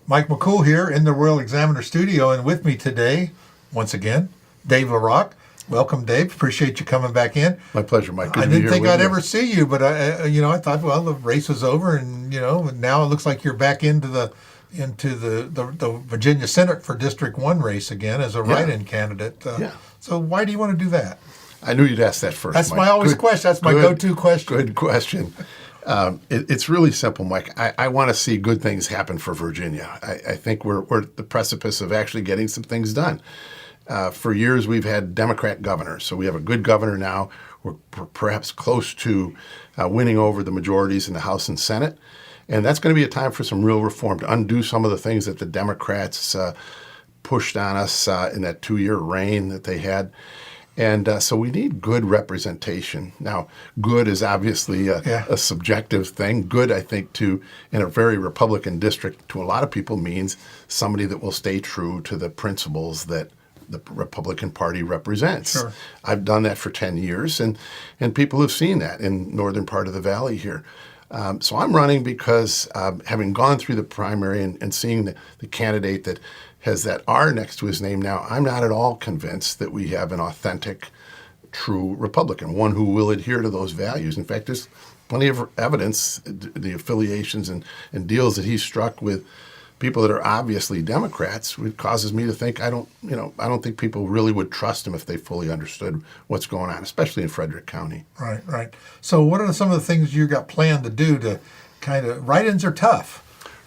Mike McCool here in the Royal Examiner studio, and with me today, once again, Dave LaRock. Welcome, Dave. Appreciate you coming back in. My pleasure, Mike. Good I to be didn't here think with I'd you. ever see you, but I thought, well, the race was over, and now it looks like you're back into the Virginia Senate for District 1 race again as a write-in candidate. Yeah. So why do you want to do that? I knew you'd ask that first, That's Mike. my always question. That's my go-to question. Good question. It's really simple, Mike. I want to see good things happen for Virginia. I think we're at the precipice of actually getting some things done. For years, we've had Democrat governors, so we have a good governor now. We're perhaps close to winning over the majorities in the House and Senate, and that's going to be a time for some real reform to undo some of the things that the Democrats pushed on us in that 2-year reign that they had. And so we need good representation. Now, good is obviously a subjective thing. Good, I think, in a very Republican district, to a lot of people means somebody that will stay true to the principles that the Republican Party represents. Sure. I've done that for 10 years, and people have seen that in northern part of the valley here. So I'm running because having gone through the primary and seeing the candidate that has that R next to his name now, I'm not at all convinced that we have an authentic, true Republican, one who will adhere to those values. In fact, there's plenty of evidence, the affiliations and deals that he's struck with people that are obviously Democrats, which causes me to think I don't think people really would trust him if they fully understood what's going on, especially in Frederick County. Right. So what are some of the things you got planned to do to kind of, write-ins are tough.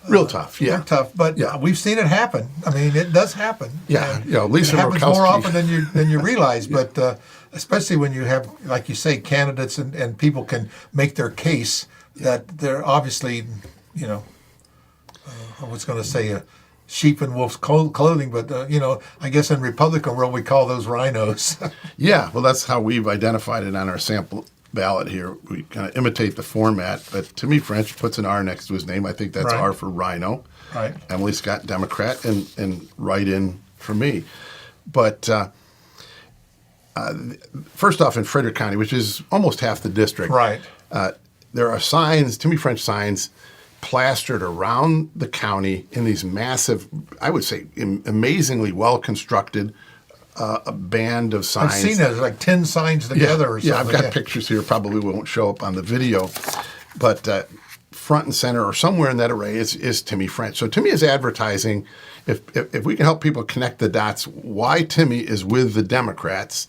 Real tough, yeah. They're tough, but we've seen it happen. I mean, it does happen. Yeah, And Lisa it happens Murkowski. more often than you realize, but especially when you have, like you say, candidates and people can make their case that they're obviously, I was going to say sheep in wolf's clothing, but I guess in Republican world we call those rhinos. Yeah, well, that's how we've identified it on our sample ballot here. We kind of imitate the format, but Timmy French puts an R next to his name. I think that's Right. R for RINO. Right. Emily Scott, Democrat, and write-in for me. But first off, in Frederick County, which is almost half the district, Right. There are signs, Timmy French signs, plastered around the county in these massive, I would say, amazingly well-constructed a band of signs. I've seen it, like 10 signs together or something. Yeah, I've got pictures here, probably won't show up on the video. But front and center or somewhere in that array is Timmy French. So Timmy is advertising, if we can help people connect the dots, why Timmy is with the Democrats,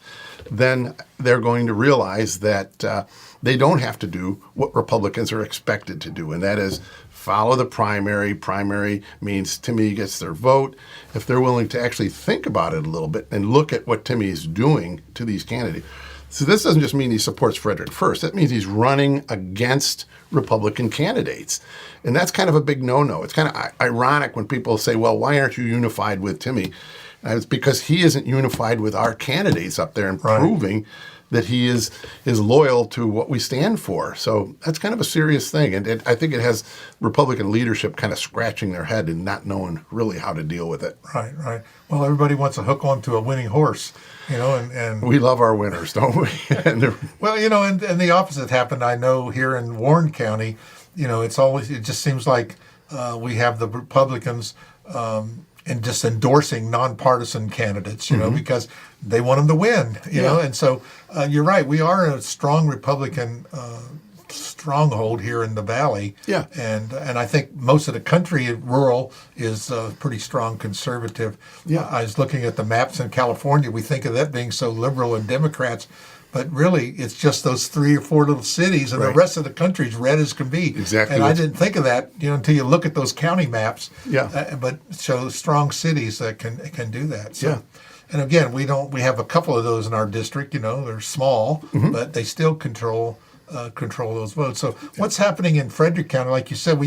then they're going to realize that they don't have to do what Republicans are expected to do, and that is follow the primary. Primary means Timmy gets their vote. If they're willing to actually think about it a little bit and look at what Timmy is doing to these candidates. So this doesn't just mean he supports Frederick first. That means he's running against Republican candidates. And that's kind of a big no-no. It's kind of ironic when people say, well, why aren't you unified with Timmy? It's because he isn't unified with our candidates up there and proving that he is loyal to what we stand for. So that's kind of a serious thing. And I think it has Republican leadership kind of scratching their head and not knowing really how to deal with it. Right. Well, everybody wants to hook onto a winning horse, and we love our winners, don't we? well, and the opposite happened. I know here in Warren County, it just seems like we have the Republicans and just endorsing nonpartisan candidates, because they want them to win, know. And so you're right. We are a strong Republican stronghold here in the Valley. Yeah. And I think most of the country, rural, is pretty strong conservative. Yeah. I was looking at the maps in California. We think of that being so liberal and Democrats. But really, it's just those 3 or 4 little cities, and the rest of the country's red as can be. Exactly. And I didn't think of that, until you look at those county maps. Yeah. But show strong cities that can do that. So, yeah. And again, we have a couple of those in our district. They're small, but they still control those votes. So what's happening in Frederick County? Like you said,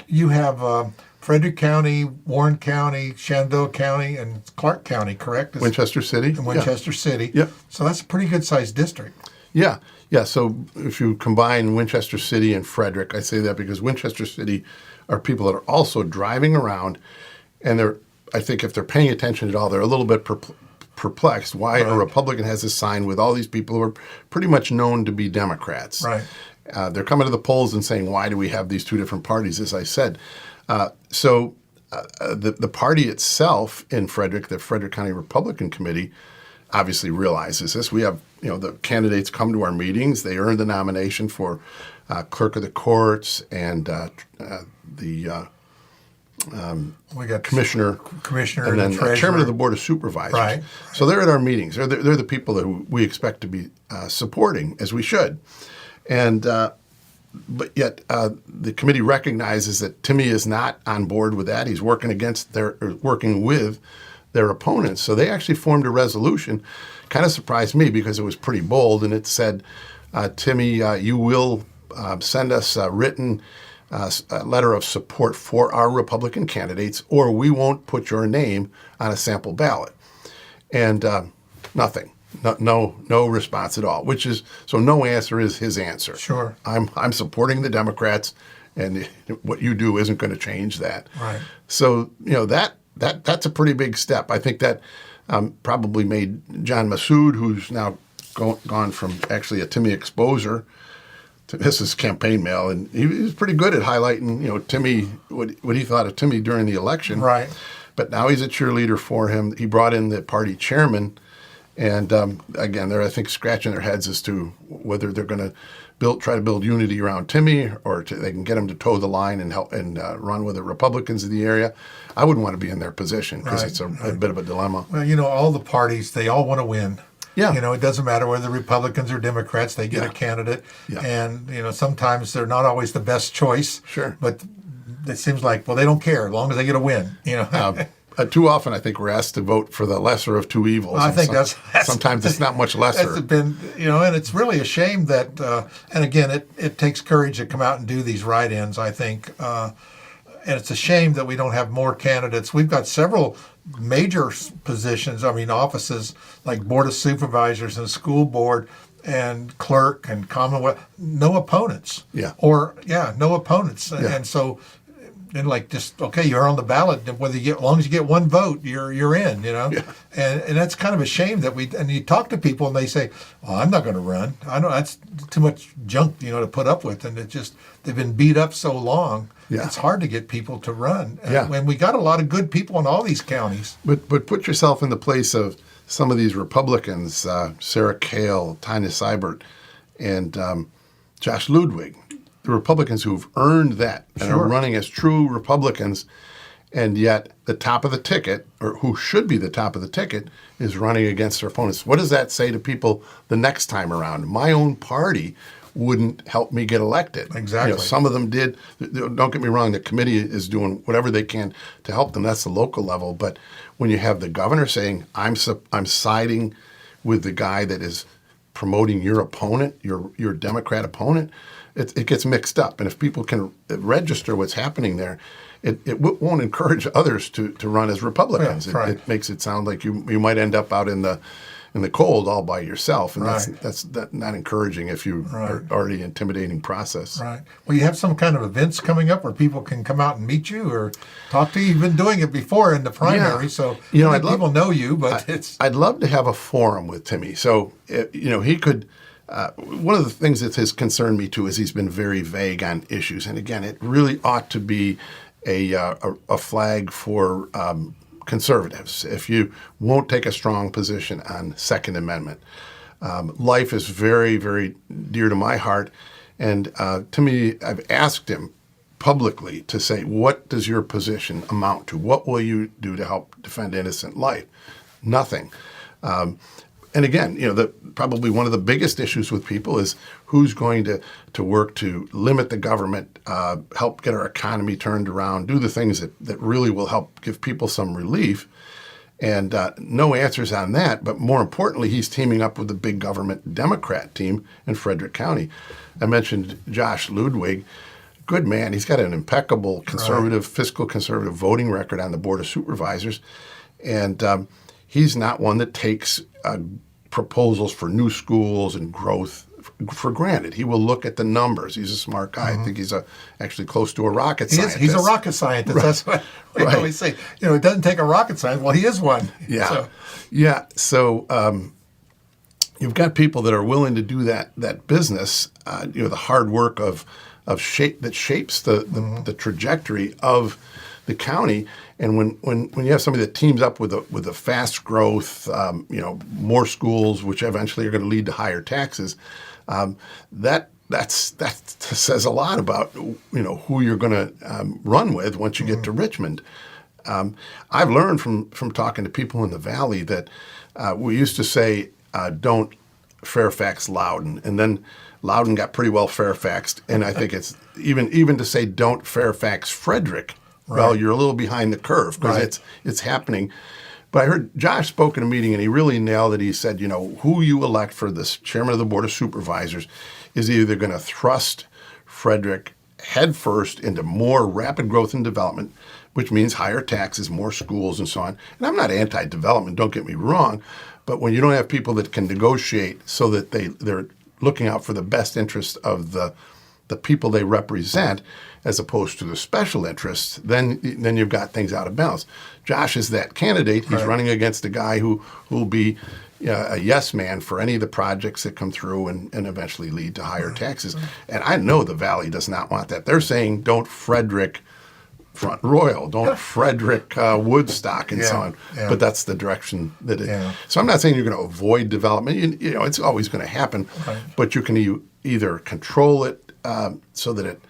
you have Frederick County, Warren County, Shenandoah County, and Clark County, correct? Winchester City. And Winchester City. Yep. So that's a pretty good-sized district. Yeah. So if you combine Winchester City and Frederick, I say that because Winchester City are people that are also driving around, and I think if they're paying attention at all, they're a little bit perplexed why a Republican has a sign with all these people who are pretty much known to be Democrats. Right. They're coming to the polls and saying, why do we have these two different parties, as I said. So the party itself in Frederick, the Frederick County Republican Committee, obviously realizes this. We have, the candidates come to our meetings. They earn the nomination for clerk of the courts and the We got commissioner, and then treasurer. chairman of the board of supervisors. Right. So they're at our meetings. They're the people that we expect to be supporting, as we should. And but yet the committee recognizes that Timmy is not on board with that. He's working with their opponents. So they actually formed a resolution. Kind of surprised me because it was pretty bold, and it said, Timmy, you will send us a written a letter of support for our Republican candidates, or we won't put your name on a sample ballot. And nothing. No response at all, which is, so no answer is his answer. Sure. I'm supporting the Democrats, and what you do isn't going to change that. Right. So, that's a pretty big step. I think that probably made John Massoud, who's now gone from actually a Timmy exposer to this is campaign mail, and he was pretty good at highlighting, Timmy, what he thought of Timmy during the election. Right. But now he's a cheerleader for him. He brought in the party chairman. And again, they're, I think, scratching their heads as to whether they're going to try to build unity around Timmy, or they can get him to toe the line and help and run with the Republicans in the area. I wouldn't want to be in their position because it's a bit of a dilemma. Well, all the parties, they all want to win. Yeah. It doesn't matter whether Republicans or Democrats, they get a candidate. Yeah. And, sometimes they're not always the best choice. Sure. But it seems like, they don't care as long as they get a win, Too often, I think we're asked to vote for the lesser of two evils. I think that's sometimes it's not much lesser. That's been, and it's really a shame that, and again, it takes courage to come out and do these write-ins, I think. And it's a shame that we don't have more candidates. We've got several major positions, offices like Board of Supervisors and School Board and clerk and Commonwealth, no opponents. Yeah. No opponents. Yeah. And so, you're on the ballot. Whether as long as you get one vote, you're in. Yeah. And that's kind of a shame that and you talk to people and they say, I'm not going to run. I know that's too much junk, to put up with, and they've been beat up so long. Yeah. It's hard to get people to run. Yeah. And we got a lot of good people in all these counties. But put yourself in the place of some of these Republicans, Sarah Kale, Tanya Seibert, and Josh Ludwig. The Republicans who've earned that and are running as true Republicans, and yet the top of the ticket, or who should be the top of the ticket, is running against their opponents. What does that say to people the next time around? My own party wouldn't help me get elected. Exactly. Some of them did. Don't get me wrong, the committee is doing whatever they can to help them. That's the local level. But when you have the governor saying, I'm siding with the guy that is promoting your opponent, your Democrat opponent, it gets mixed up. And if people can register what's happening there, it won't encourage others to run as Republicans. Yeah, right. It makes it sound like you might end up out in the cold all by yourself, and Right. that's not encouraging if you are already intimidating process. Right. Well, you have some kind of events coming up where people can come out and meet you or talk to you. You've been doing it before in the primary, so people know you, but I'd love to have a forum with Timmy. So, he could. One of the things that has concerned me too is he's been very vague on issues, and again, it really ought to be a flag for conservatives. If you won't take a strong position on Second Amendment, life is very, very dear to my heart, and Timmy, I've asked him publicly to say, what does your position amount to? What will you do to help defend innocent life? Nothing. And again, probably one of the biggest issues with people is who's going to work to limit the government, help get our economy turned around, do the things that really will help give people some relief. And no answers on that. But more importantly, he's teaming up with the big government Democrat team in Frederick County. I mentioned Josh Ludwig. Good man. He's got an impeccable fiscal conservative voting record on the Board of Supervisors. And he's not one that takes proposals for new schools and growth for granted. He will look at the numbers. He's a smart guy. I think he's actually close to a rocket scientist. He's a rocket scientist. Right. That's what we always say. It doesn't take a rocket scientist. Well, he is one. Yeah. So you've got people that are willing to do that business. The hard work that shapes the trajectory of the county. And when you have somebody that teams up with a fast growth, more schools, which eventually are going to lead to higher taxes, that says a lot about who you're going to run with once you get to Richmond. I've learned from talking to people in the Valley that we used to say, don't Fairfax Loudon, and then Loudon got pretty well Fairfaxed, and I think it's even to say don't Fairfax Frederick. Right. Well, you're a little behind the curve because it's happening. But I heard Josh spoke in a meeting, and he really nailed it. He said, who you elect for this chairman of the Board of Supervisors is either going to thrust Frederick headfirst into more rapid growth and development, which means higher taxes, more schools, and so on. And I'm not anti-development, don't get me wrong, but when you don't have people that can negotiate so that they're looking out for the best interests of the people they represent, as opposed to the special interests, then you've got things out of balance. Josh is that candidate. He's running against a guy who will be a yes man for any of the projects that come through and eventually lead to higher taxes. And I know the Valley does not want that. They're saying don't Frederick Front Royal, don't Frederick Woodstock, and so on. Yeah. But that's the direction that it. Yeah. So I'm not saying you're going to avoid development. It's always going to happen, but you can either control it so that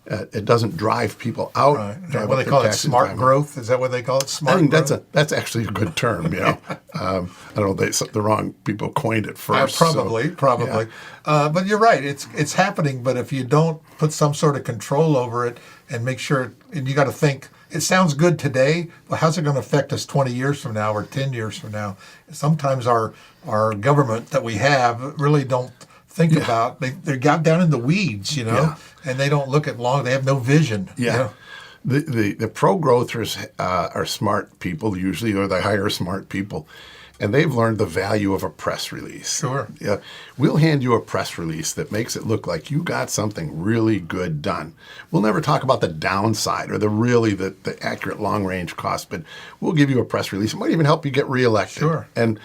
it doesn't drive people out. Right. What they call it, smart growth? Is that what they call it? Smart. I think growth? that's actually a good term. I don't know. The wrong people coined it first. Probably. Yeah. But you're right. It's happening. But if you don't put some sort of control over it and make sure, and you got to think, it sounds good today, but how's it going to affect us 20 years from now or 10 years from now? Sometimes our government that we have really don't think about. They got down in the weeds, and they don't look at long. They have no vision. Yeah. The pro-growthers are smart people usually, or they hire smart people, and they've learned the value of a press release. Sure. Yeah. We'll hand you a press release that makes it look like you got something really good done. We'll never talk about the downside or the accurate long-range cost, but we'll give you a press release. It might even help you get reelected. Sure. And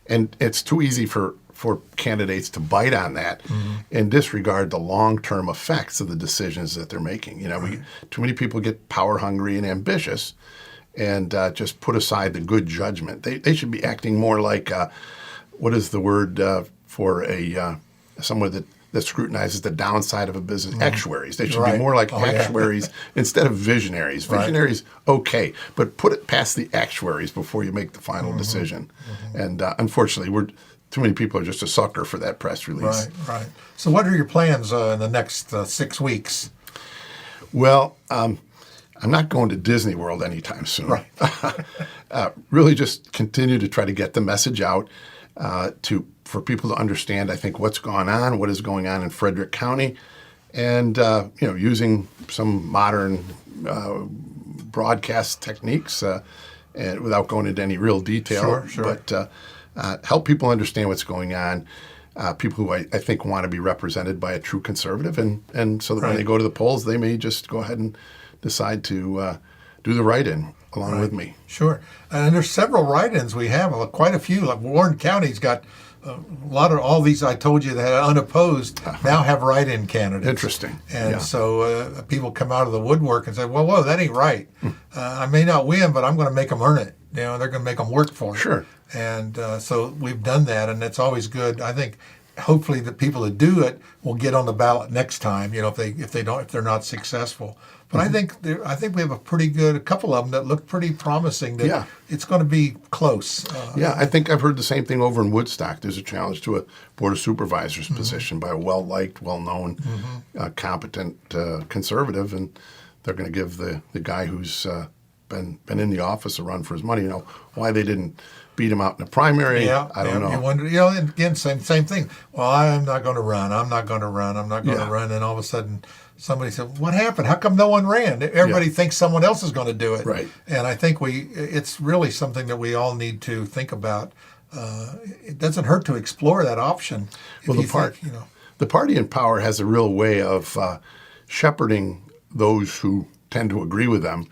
it's too easy for candidates to bite on that and disregard the long-term effects of the decisions that they're making. Too many people get power hungry and ambitious and just put aside the good judgment. They should be acting more like, what is the word for someone that scrutinizes the downside of a business? Actuaries. They should be more like actuaries instead of visionaries. Visionaries, okay, but put it past the actuaries before you make the final decision. And unfortunately, too many people are just a sucker for that press release. Right. So what are your plans in the next 6 weeks? Well, I'm not going to Disney World anytime soon. Right. Really just continue to try to get the message out for people to understand, I think, what's gone on, what is going on in Frederick County, and using some modern broadcast techniques and without going into any real detail. Sure. But help people understand what's going on, people who I think want to be represented by a true conservative, and so that when they go to the polls, they may just go ahead and decide to do the write-in along with me. Sure. And there's several write-ins we have, quite a few. Like Warren County's got a lot of all these I told you that are unopposed now have write-in candidates. Interesting. And so people come out of the woodwork and say, whoa, that ain't right. I may not win, but I'm going to make them earn it. They're going to make them work for it. Sure. And so we've done that, and it's always good. I think hopefully the people that do it will get on the ballot next time. If they're not successful. But I think we have a couple of them that look pretty promising. That it's going to be close. I think I've heard the same thing over in Woodstock. There's a challenge to a Board of Supervisors position by a well-liked, well-known, competent conservative, and they're going to give the guy who's been in the office a run for his money. Why they didn't beat him out in the primary, I don't know. You wonder, and again, same thing. Well, I'm not going to run. I'm not going to run. And all of a sudden, somebody said, "What happened? How come no one ran?" Everybody thinks someone else is going to do it. Right. And I think it's really something that we all need to think about. It doesn't hurt to explore that option. Well, the party in power has a real way of shepherding those who tend to agree with them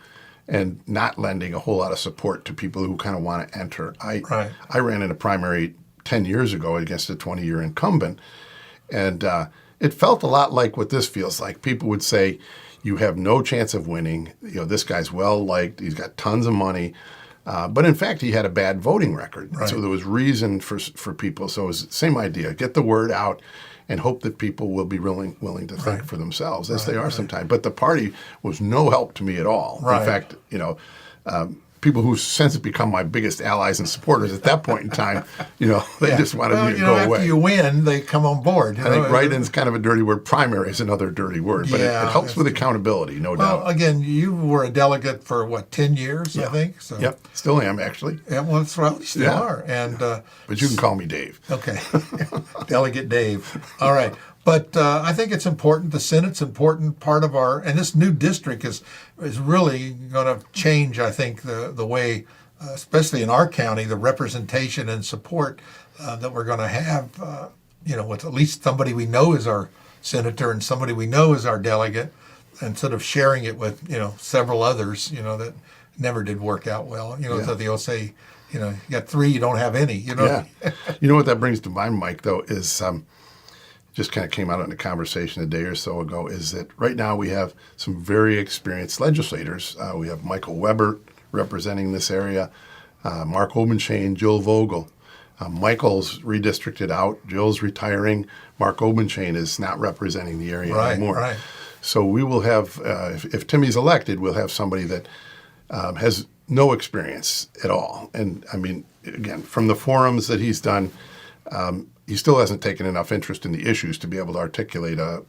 and not lending a whole lot of support to people who kind of want to enter. I ran in a primary 10 years ago against a 20-year incumbent, and it felt a lot like what this feels like. People would say, you have no chance of winning. This guy's well liked. He's got tons of money. But in fact, he had a bad voting record. Right. So there was reason for people. So it was the same idea. Get the word out and hope that people will be willing to think for themselves, as they are sometimes. But the party was no help to me at all. Right. In fact, people who since become my biggest allies and supporters at that point in time, they just wanted me to go away. After you win, they come on board. I think write-in's kind of a dirty word. Primary is another dirty word, but it helps with accountability, no doubt. Well, again, you were a delegate for 10 years, I think. So. Yep, still am actually. Yeah, well, that's right. You still are, and but you can call me Dave. Okay, Delegate Dave. All right. But I think it's important. The Senate's an important part of and this new district is really going to change, I think, the way, especially in our county, the representation and support that we're going to have, with at least somebody we know is our senator and somebody we know is our delegate, instead of sharing it with, several others, that never did work out well. So they'll say, you got 3, you don't have any, Yeah. You know what that brings to mind, Mike, though, is just kind of came out in a conversation a day or so ago, is that right now we have some very experienced legislators. We have Michael Weber representing this area, Mark Obenchain, Jill Vogel. Michael's redistricted out. Jill's retiring. Mark Obenchain is not representing the area anymore. Right. So we will have, if Timmy's elected, we'll have somebody that has no experience at all. And I mean, again, from the forums that he's done, he still hasn't taken enough interest in the issues to be able to articulate a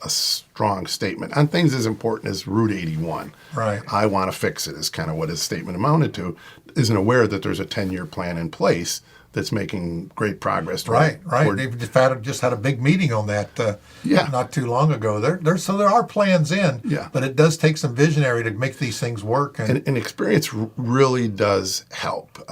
strong statement on things as important as Route 81. Right. I want to fix it is kind of what his statement amounted to. Isn't aware that there's a 10-year plan in place that's making great progress. Right. They've just had a big meeting on that not too long ago. So there are plans in, but it does take some visionary to make these things work. And experience really does help.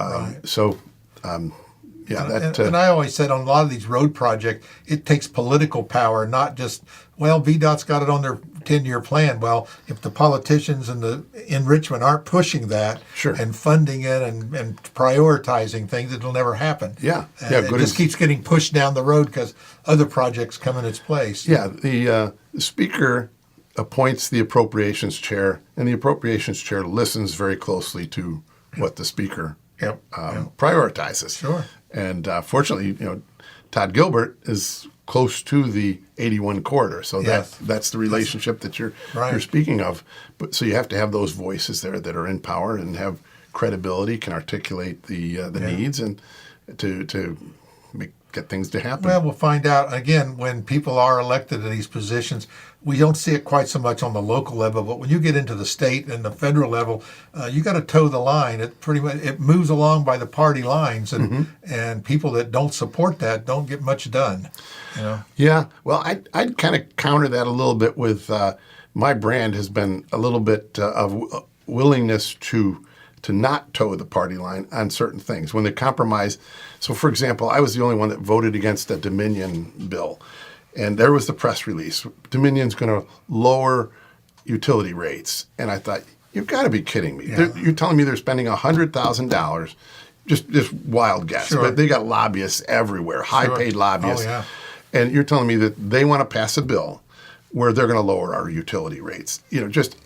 And I always said on a lot of these road projects, it takes political power, not just, VDOT's got it on their 10-year plan. Well, if the politicians in Richmond aren't pushing that and funding it and prioritizing things, it'll never happen. It just keeps getting pushed down the road because other projects come in its place. Yeah, the speaker appoints the appropriations chair, and the appropriations chair listens very closely to what the speaker prioritizes. Sure. And fortunately, Todd Gilbert is close to the 81 corridor, so that's the relationship that you're speaking of. But so you have to have those voices there that are in power and have credibility, can articulate the needs, and to get things to happen. Well, we'll find out. Again, when people are elected to these positions, we don't see it quite so much on the local level, but when you get into the state and the federal level, you got to toe the line. It moves along by the party lines, and people that don't support that don't get much done. Yeah. Well, I'd kind of counter that a little bit with my brand has been a little bit of willingness to not toe the party line on certain things when they compromise. So, for example, I was the only one that voted against the Dominion bill. And there was the press release. Dominion's going to lower utility rates. And I thought, you've got to be kidding me. Yeah. You're telling me they're spending $100,000, just wild guess. Sure. But they got lobbyists everywhere, high-paid lobbyists. Oh, yeah. And you're telling me that they want to pass a bill where they're going to lower our utility rates. Just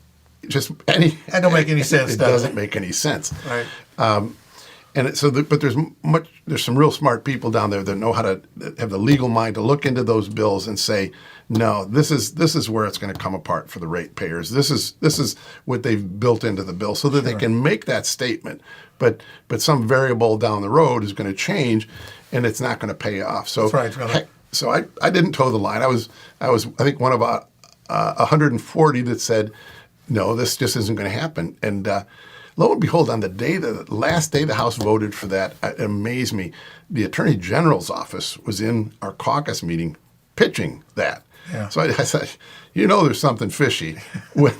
any. That don't make any sense. It doesn't make any sense. Right. But there's some real smart people down there that know how to have the legal mind to look into those bills and say, no, this is where it's going to come apart for the ratepayers. This is what they've built into the bill so that they can make that statement. But some variable down the road is going to change, and it's not going to pay off. So that's right. So I didn't toe the line. I was I think one of 140 that said, no, this just isn't going to happen. And lo and behold, on the last day the House voted for that, it amazed me. The Attorney General's office was in our caucus meeting pitching that. Yeah. So I said, there's something fishy when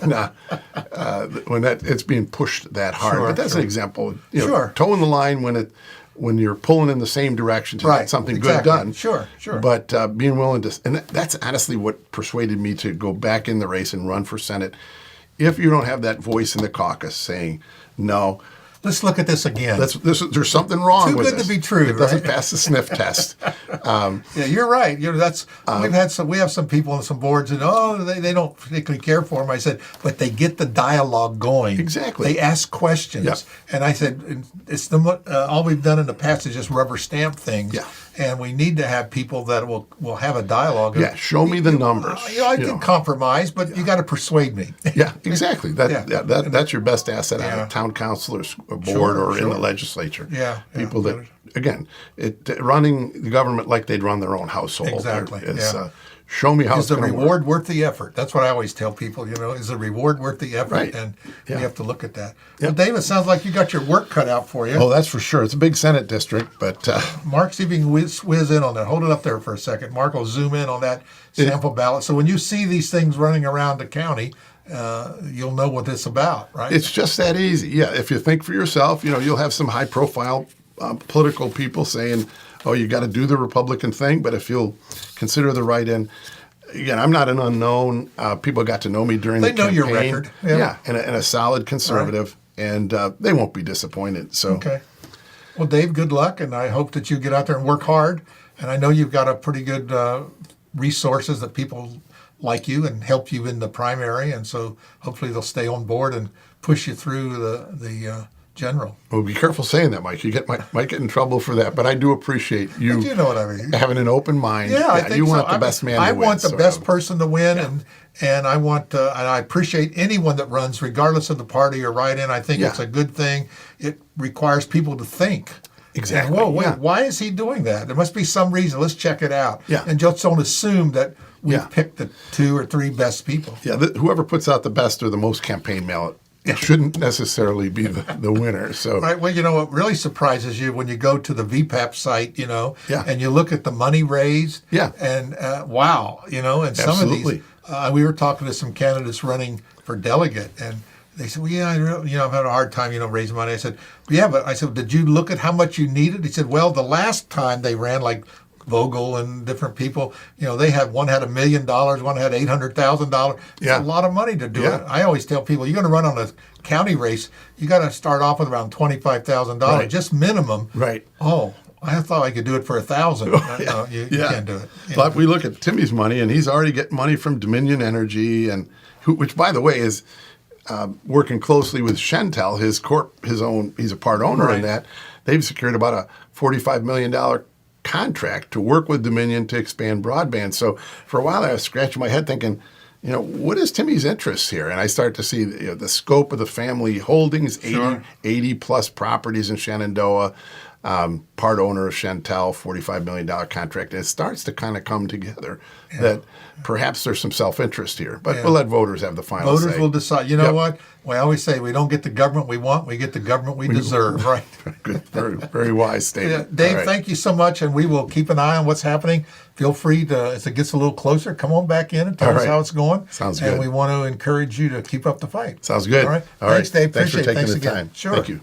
it's being pushed that hard. Sure, but that's an example. Sure. Toeing the line when you're pulling in the same direction to get something good done. Sure. But being willing to, and that's honestly what persuaded me to go back in the race and run for Senate. If you don't have that voice in the caucus saying, no, let's look at this again. There's something wrong Too with good this. to be true, It doesn't right? pass the sniff test. Yeah, you're right. We have some people on some boards and they don't particularly care for them. I said, but they get the dialogue going. Exactly. They ask questions. Yep. And I said, it's all we've done in the past is just rubber stamp things. Yeah. And we need to have people that will have a dialogue. Yeah, show me the numbers. I can compromise, but you got to persuade me. Yeah, exactly. That's your best asset on Yeah. a town councilor's board Sure, or in the sure. legislature. Yeah, People that, again, running the government like they'd run their own household. Exactly, yeah. Show me how Is it's the going to work. reward worth the effort? That's what I always tell people, is the reward worth the effort? Right. And Yeah. we have to look at that. Well, Dave, it sounds like you got your work cut out for you. Oh, that's for sure. It's a big Senate district, but Mark, see if you can whiz in on that. Hold it up there for a second. Mark will zoom in on that sample ballot. So when you see these things running around the county, you'll know what it's about, right? it's just that easy. Yeah, if you think for yourself, you'll have some high-profile political people saying, oh, you got to do the Republican thing, but if you'll consider the write-in, again, I'm not an unknown. People got to know me during They the know campaign. your record. Yeah, Yeah. and a solid conservative, and they won't be disappointed. So, Okay. Well, Dave, good luck, and I hope that you get out there and work hard. And I know you've got a pretty good resources that people like you and help you in the primary, and so hopefully they'll stay on board and push you through the general. well, be careful saying that, Mike. You might get in trouble for that, but I do appreciate you But you know what I mean. having an open mind. Yeah, I think you so. want the best man I to win. want the so- best person to win, and I want and I appreciate anyone that runs, regardless of the party or write-in. I think Yeah. it's a good thing. It requires people to think. Exactly, And, whoa, wait, yeah. why is he doing that? There must be some reason. Let's check it out. Yeah. And just don't assume that we Yeah. picked the 2 or 3 best people. Yeah, whoever puts out the best or the most campaign ballot shouldn't necessarily be the winner. So, Right. Well, what really surprises you when you go to the VPAP site, Yeah. and you look at the money raised. Yeah. And wow, and some Absolutely. of these, we were talking to some candidates running for delegate, and they said, well, yeah, I've had a hard time, raising money. I said, yeah, but I said, did you look at how much you needed? He said, well, the last time they ran, like Vogel and different people, they had one had $1 million, one had $800,000. It's Yeah. a lot of money to do Yeah. it. I always tell people, you're going to run on a county race, you got to start off with around $25,000, Right. just minimum. right. Oh, I thought I could do it for $1,000. No, you can't do it. But we look at Timmy's money, and he's already getting money from Dominion Energy, which, by the way, is working closely with Shentel, he's a part owner in Right. that. They've secured about a $45 million contract to work with Dominion to expand broadband. So for a while I was scratching my head thinking, what is Timmy's interest here? And I start to see the scope of the family holdings, Sure. 80 plus properties in Shenandoah, part owner of Shentel, $45 million contract. And it starts to kind of come together that perhaps there's some self-interest here. But we'll let voters have the final Voters say. will decide. You know Yep. what? We always say we don't get the government we want, we get the government we deserve, right? Good, very, very wise Yeah, statement. Dave, All right. thank you so much, and we will keep an eye on what's happening. Feel free to, as it gets a little closer, come on back in and tell All us right. how it's going. Sounds And good. we want to encourage you to keep up the fight. Sounds good. All right. All Thanks, right. Dave. Thanks for Appreciate it. taking Thanks the again. time. Sure. Thank you.